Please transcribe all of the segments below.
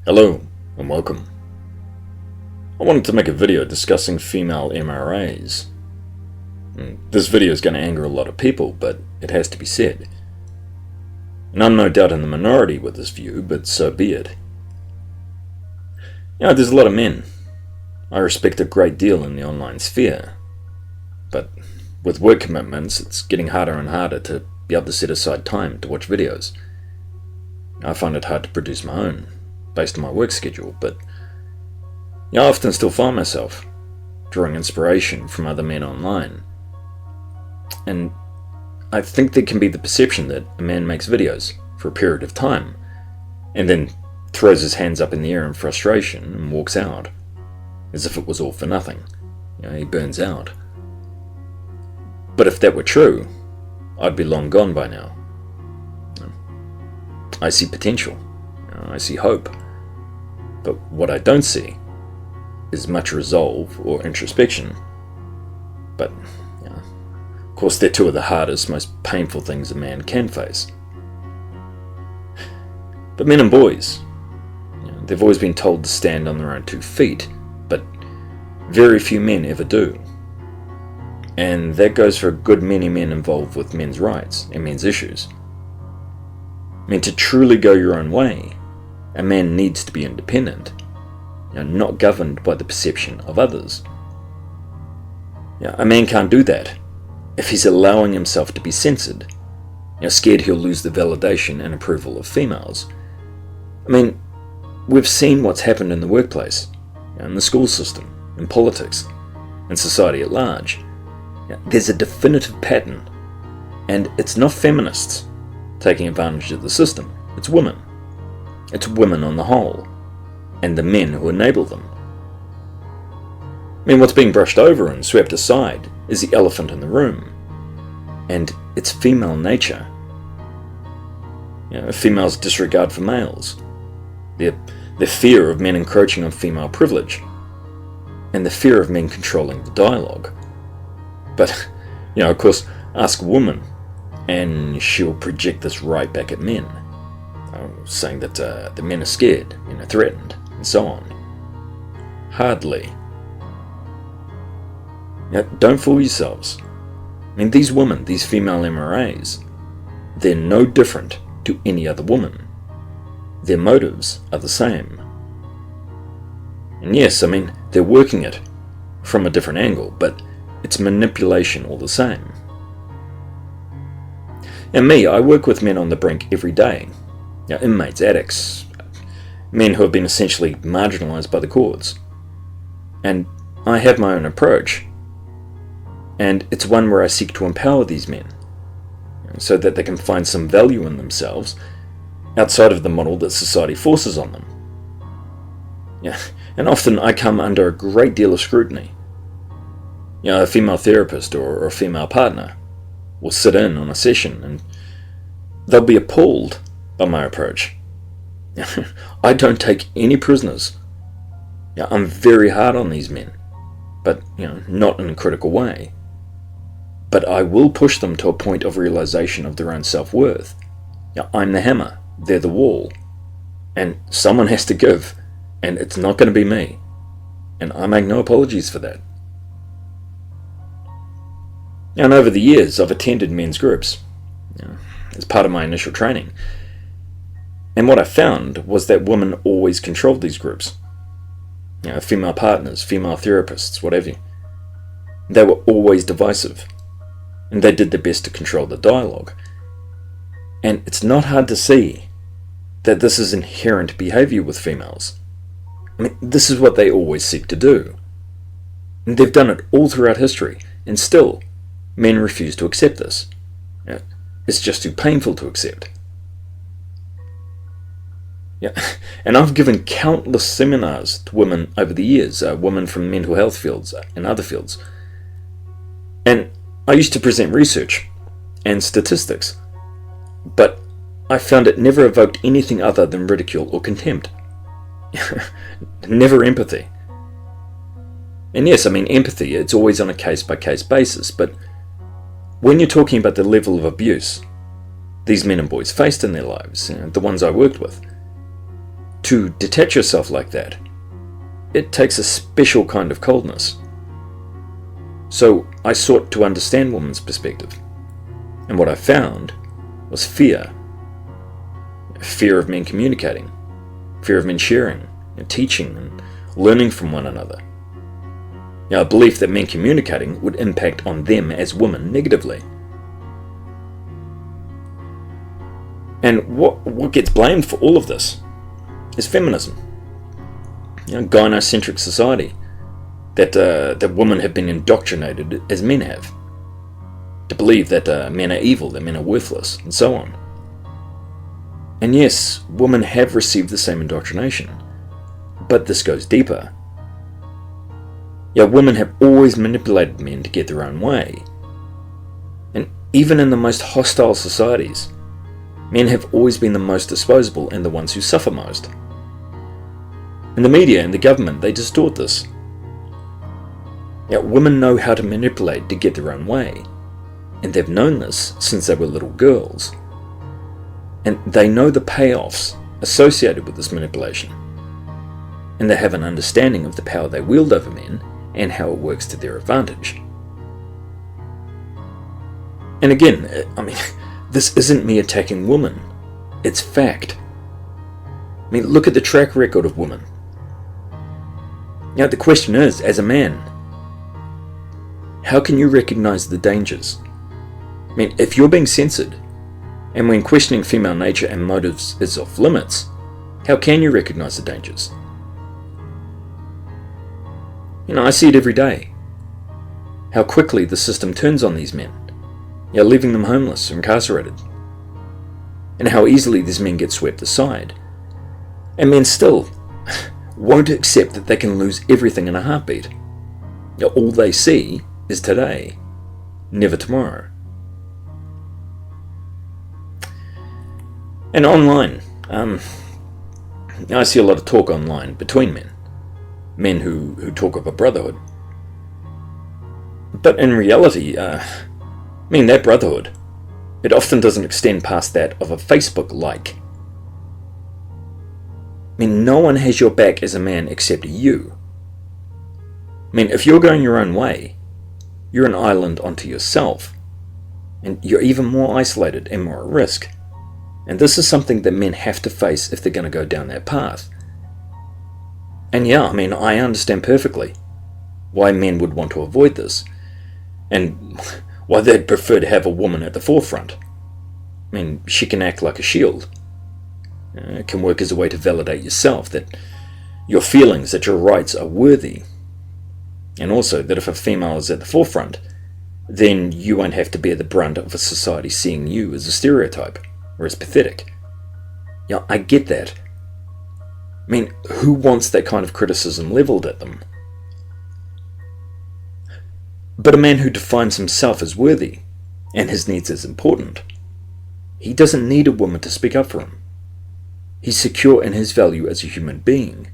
Hello and welcome. I wanted to make a video discussing female MRAs. This video is going to anger a lot of people, but it has to be said. And I'm no doubt in the minority with this view, but so be it. There's a lot of men I respect a great deal in the online sphere, but with work commitments it's getting harder and harder to be able to set aside time to watch videos. I find it hard to produce my own, based on my work schedule, but I often still find myself drawing inspiration from other men online. And I think there can be the perception that a man makes videos for a period of time and then throws his hands up in the air in frustration and walks out, as if it was all for nothing. He burns out. But if that were true, I'd be long gone by now. I see potential. I see hope. But what I don't see is much resolve or introspection. But, of course, they're two of the hardest, most painful things a man can face. But men and boys, they've always been told to stand on their own 2 feet, but very few men ever do. And that goes for a good many men involved with men's rights and men's issues. To truly go your own way, a man needs to be independent, not governed by the perception of others. A man can't do that if he's allowing himself to be censored, scared he'll lose the validation and approval of females. We've seen what's happened in the workplace, in the school system, in politics, and society at large. There's a definitive pattern, and it's not feminists taking advantage of the system, it's women. It's women on the whole, and the men who enable them. What's being brushed over and swept aside is the elephant in the room, and it's female nature. Females' disregard for males, their fear of men encroaching on female privilege, and the fear of men controlling the dialogue. But, of course, ask a woman, and she'll project this right back at men, saying that the men are scared, threatened, and so on. Hardly. Don't fool yourselves. These women, these female MRAs, they're no different to any other woman. Their motives are the same. And yes, they're working it from a different angle, but it's manipulation all the same. And me, I work with men on the brink every day. Inmates, addicts, men who have been essentially marginalised by the courts. And I have my own approach. And it's one where I seek to empower these men, so that they can find some value in themselves outside of the model that society forces on them. And often I come under a great deal of scrutiny. A female therapist or a female partner will sit in on a session and they'll be appalled by my approach. I don't take any prisoners. I'm very hard on these men, but not in a critical way. But I will push them to a point of realization of their own self-worth. I'm the hammer, they're the wall, and someone has to give, and it's not going to be me, and I make no apologies for that. And over the years, I've attended men's groups as part of my initial training. And what I found was that women always controlled these groups. Female partners, female therapists, whatever. They were always divisive, and they did their best to control the dialogue. And it's not hard to see that this is inherent behaviour with females. This is what they always seek to do. And they've done it all throughout history, and still, men refuse to accept this. It's just too painful to accept. And I've given countless seminars to women over the years, women from mental health fields and other fields. And I used to present research and statistics, but I found it never evoked anything other than ridicule or contempt. Never empathy. And yes, empathy, it's always on a case-by-case basis, but when you're talking about the level of abuse these men and boys faced in their lives, the ones I worked with, to detach yourself like that, it takes a special kind of coldness. So I sought to understand women's perspective, and what I found was fear. Fear of men communicating, fear of men sharing and teaching and learning from one another. A belief that men communicating would impact on them as women negatively. And what gets blamed for all of this is feminism. Gynocentric society that women have been indoctrinated as men have, to believe that men are evil, that men are worthless, and so on. And yes, women have received the same indoctrination, but this goes deeper. Women have always manipulated men to get their own way. And even in the most hostile societies, men have always been the most disposable and the ones who suffer most. And the media and the government, they distort this. Women know how to manipulate to get their own way, and they've known this since they were little girls. And they know the payoffs associated with this manipulation. And they have an understanding of the power they wield over men and how it works to their advantage. And again, this isn't me attacking women. It's fact. Look at the track record of women. The question is, as a man, how can you recognize the dangers? If you're being censored, and when questioning female nature and motives is off limits, how can you recognize the dangers? I see it every day. How quickly the system turns on these men, leaving them homeless or incarcerated. And how easily these men get swept aside. And men still won't accept that they can lose everything in a heartbeat. All they see is today, never tomorrow. And online, I see a lot of talk online between men who talk of a brotherhood. But in reality, that brotherhood, it often doesn't extend past that of a Facebook like. No one has your back as a man except you. If you're going your own way, you're an island unto yourself, and you're even more isolated and more at risk. And this is something that men have to face if they're going to go down that path. And I understand perfectly why men would want to avoid this, and why they'd prefer to have a woman at the forefront. She can act like a shield. It can work as a way to validate yourself, that your feelings, that your rights are worthy. And also that if a female is at the forefront, then you won't have to bear the brunt of a society seeing you as a stereotype, or as pathetic. I get that. Who wants that kind of criticism leveled at them? But a man who defines himself as worthy, and his needs as important, he doesn't need a woman to speak up for him. He's secure in his value as a human being.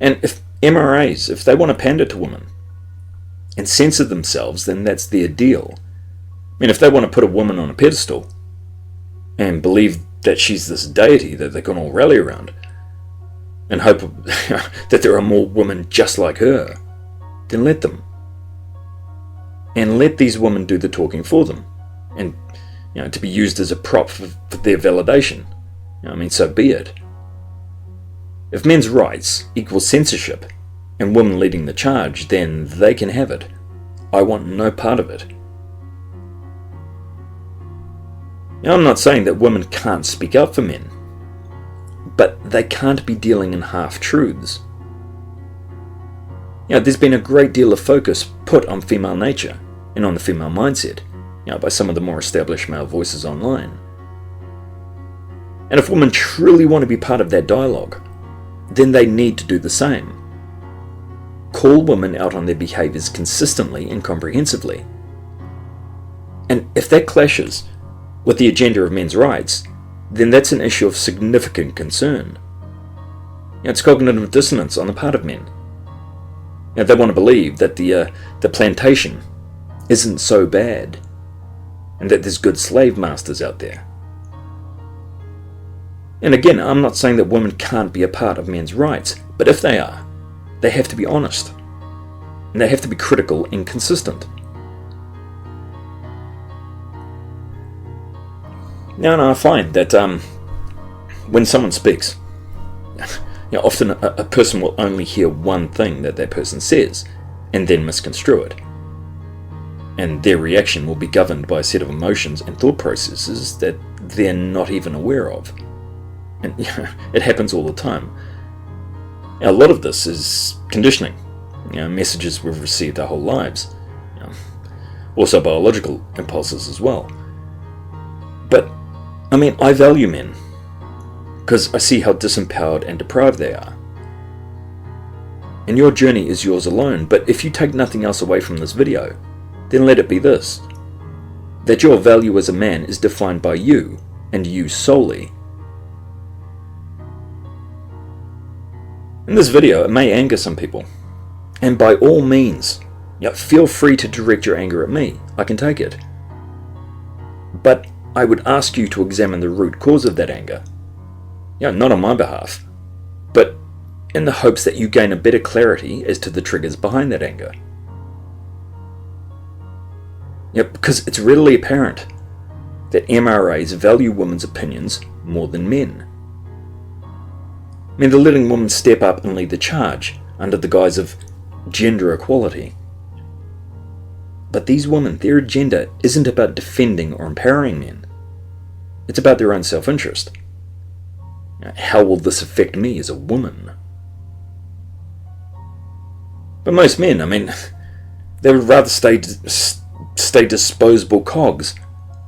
And if MRAs, if they want to pander to women and censor themselves, then that's their deal. If they want to put a woman on a pedestal and believe that she's this deity that they can all rally around and hope that there are more women just like her, then let them. And let these women do the talking for them, and to be used as a prop for their validation. So be it. If men's rights equal censorship and women leading the charge, then they can have it. I want no part of it. I'm not saying that women can't speak up for men, but they can't be dealing in half-truths. There's been a great deal of focus put on female nature and on the female mindset, by some of the more established male voices online. And if women truly want to be part of that dialogue, then they need to do the same. Call women out on their behaviours consistently and comprehensively. And if that clashes with the agenda of men's rights, then that's an issue of significant concern. It's cognitive dissonance on the part of men. They want to believe that the plantation isn't so bad, and that there's good slave masters out there. And again, I'm not saying that women can't be a part of men's rights, but if they are, they have to be honest. And they have to be critical and consistent. Now, I find that when someone speaks, often a person will only hear one thing that person says and then misconstrue it. And their reaction will be governed by a set of emotions and thought processes that they're not even aware of. And it happens all the time. A lot of this is conditioning, messages we've received our whole lives, also biological impulses as well. But I value men because I see how disempowered and deprived they are. And your journey is yours alone, but if you take nothing else away from this video, then let it be this: that your value as a man is defined by you, and you solely. In this video, it may anger some people, and by all means, feel free to direct your anger at me. I can take it. But I would ask you to examine the root cause of that anger. Not on my behalf, but in the hopes that you gain a better clarity as to the triggers behind that anger. Because it's readily apparent that MRAs value women's opinions more than men. They're letting women step up and lead the charge under the guise of gender equality. But these women, their agenda isn't about defending or empowering men. It's about their own self-interest. How will this affect me as a woman? But most men, they would rather stay disposable cogs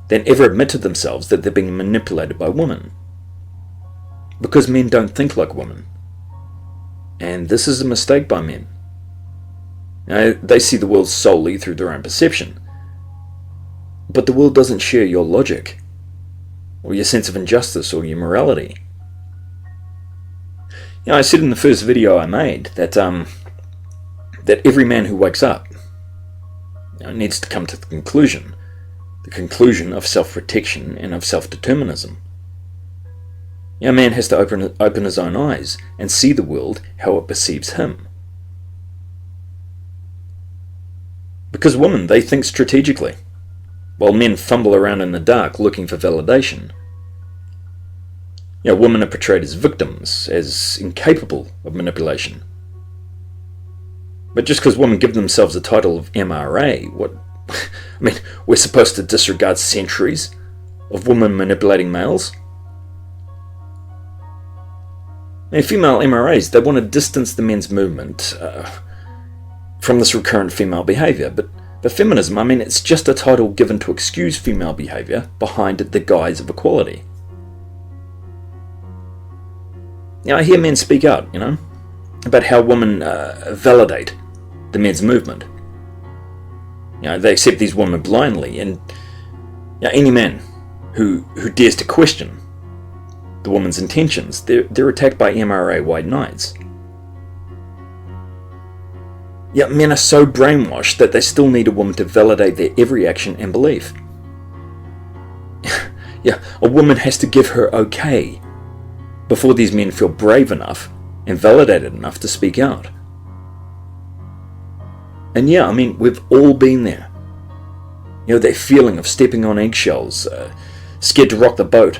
than ever admit to themselves that they're being manipulated by women. Because men don't think like women. And this is a mistake by men. They see the world solely through their own perception. But the world doesn't share your logic, or your sense of injustice, or your morality. I said in the first video I made that that every man who wakes up needs to come to the conclusion of self-protection and of self-determinism. A man has to open his own eyes and see the world how it perceives him. Because women, they think strategically, while men fumble around in the dark looking for validation. Women are portrayed as victims, as incapable of manipulation. But just because women give themselves the title of MRA, we're supposed to disregard centuries of women manipulating males? Female MRAs, they want to distance the men's movement from this recurrent female behaviour, but feminism, it's just a title given to excuse female behaviour behind the guise of equality. I hear men speak out, about how women validate the men's movement. They accept these women blindly, and any man who dares to question the woman's intentions, they're attacked by MRA white knights. Men are so brainwashed that they still need a woman to validate their every action and belief. A woman has to give her okay before these men feel brave enough and validated enough to speak out. And we've all been there. That feeling of stepping on eggshells, scared to rock the boat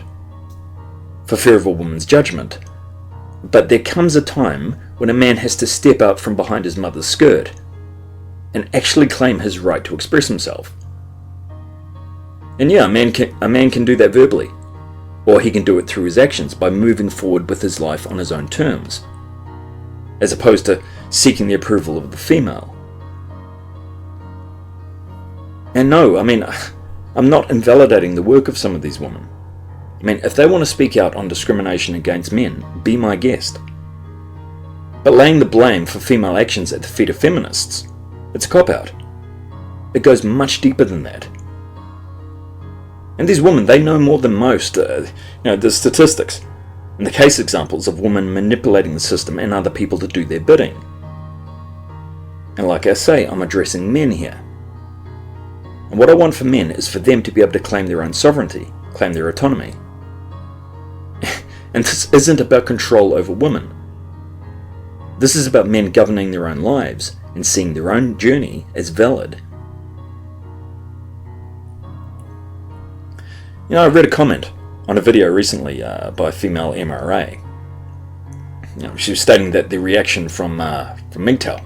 for fear of a woman's judgment. But there comes a time when a man has to step out from behind his mother's skirt and actually claim his right to express himself. And a man can do that verbally, or he can do it through his actions by moving forward with his life on his own terms, as opposed to seeking the approval of the female. And no, I'm not invalidating the work of some of these women. If they want to speak out on discrimination against men, be my guest. But laying the blame for female actions at the feet of feminists, it's a cop-out. It goes much deeper than that. And these women, they know more than most, the statistics and the case examples of women manipulating the system and other people to do their bidding. And like I say, I'm addressing men here. And what I want for men is for them to be able to claim their own sovereignty, claim their autonomy. And this isn't about control over women. This is about men governing their own lives and seeing their own journey as valid. I read a comment on a video recently by Female Mra. She was stating that the reaction from MGTOW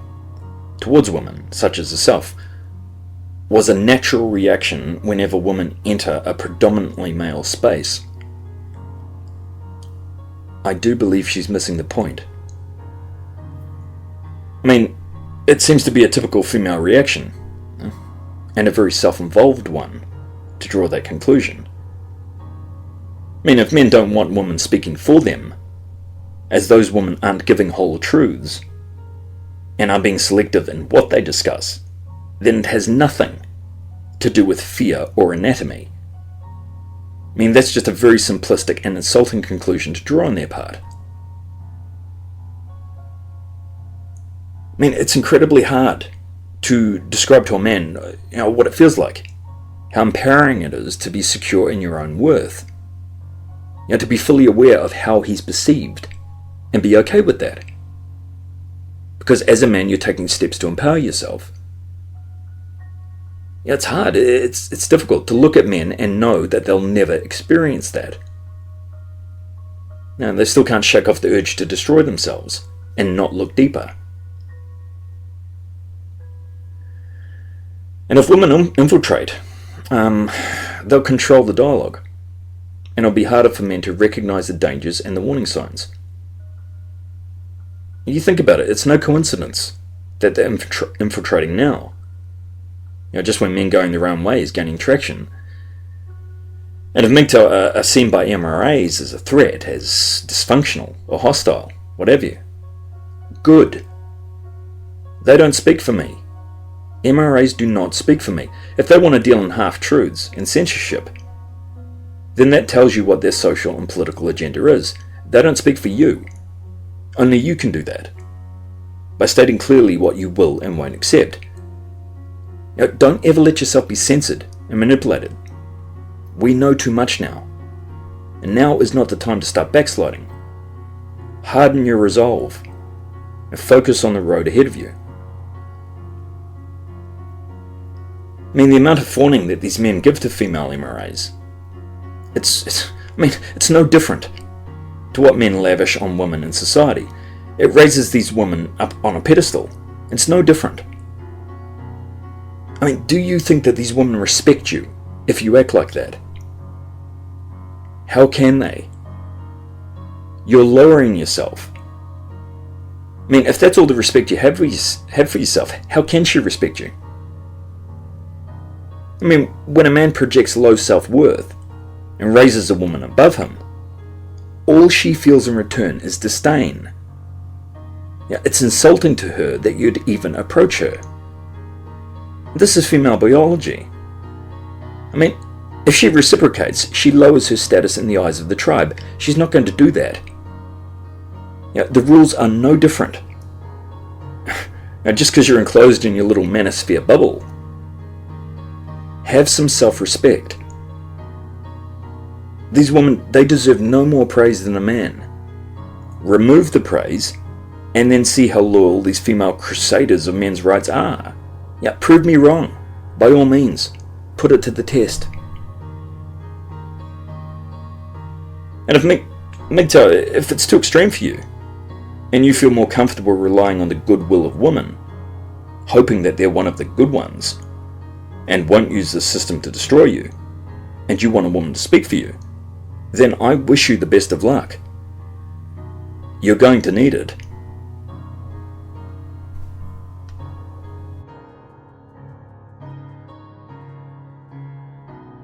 towards women, such as herself, was a natural reaction whenever women enter a predominantly male space. I do believe she's missing the point. It seems to be a typical female reaction, and a very self-involved one, to draw that conclusion. If men don't want women speaking for them, as those women aren't giving whole truths, and are being selective in what they discuss, then it has nothing to do with fear or anatomy. That's just a very simplistic and insulting conclusion to draw on their part. It's incredibly hard to describe to a man, what it feels like, how empowering it is to be secure in your own worth, to be fully aware of how he's perceived, and be okay with that. Because as a man, you're taking steps to empower yourself. It's hard, it's difficult to look at men and know that they'll never experience that. Now, they still can't shake off the urge to destroy themselves and not look deeper. And if women infiltrate, they'll control the dialogue, and it'll be harder for men to recognize the dangers and the warning signs. You think about it, it's no coincidence that they're infiltrating now. Just when men going their own ways, gaining traction. And if MGTOW are seen by MRAs as a threat, as dysfunctional or hostile, whatever, good. They don't speak for me. MRAs do not speak for me. If they want to deal in half-truths and censorship, then that tells you what their social and political agenda is. They don't speak for you. Only you can do that, by stating clearly what you will and won't accept. Don't ever let yourself be censored and manipulated. We know too much now, and now is not the time to start backsliding. Harden your resolve and focus on the road ahead of you. The amount of fawning that these men give to female MRAs, it's no different to what men lavish on women in society. It raises these women up on a pedestal. It's no different. Do you think that these women respect you if you act like that? How can they? You're lowering yourself. If that's all the respect you have for yourself, how can she respect you? When a man projects low self-worth and raises a woman above him, all she feels in return is disdain. It's insulting to her that you'd even approach her. This is female biology. If she reciprocates, she lowers her status in the eyes of the tribe. She's not going to do that. The rules are no different. Just because you're enclosed in your little manosphere bubble, have some self-respect. These women, they deserve no more praise than a man. Remove the praise, and then see how loyal these female crusaders of men's rights are. Prove me wrong. By all means, put it to the test. And if MGTOW, if it's too extreme for you, and you feel more comfortable relying on the goodwill of women, hoping that they're one of the good ones, and won't use the system to destroy you, and you want a woman to speak for you, then I wish you the best of luck. You're going to need it.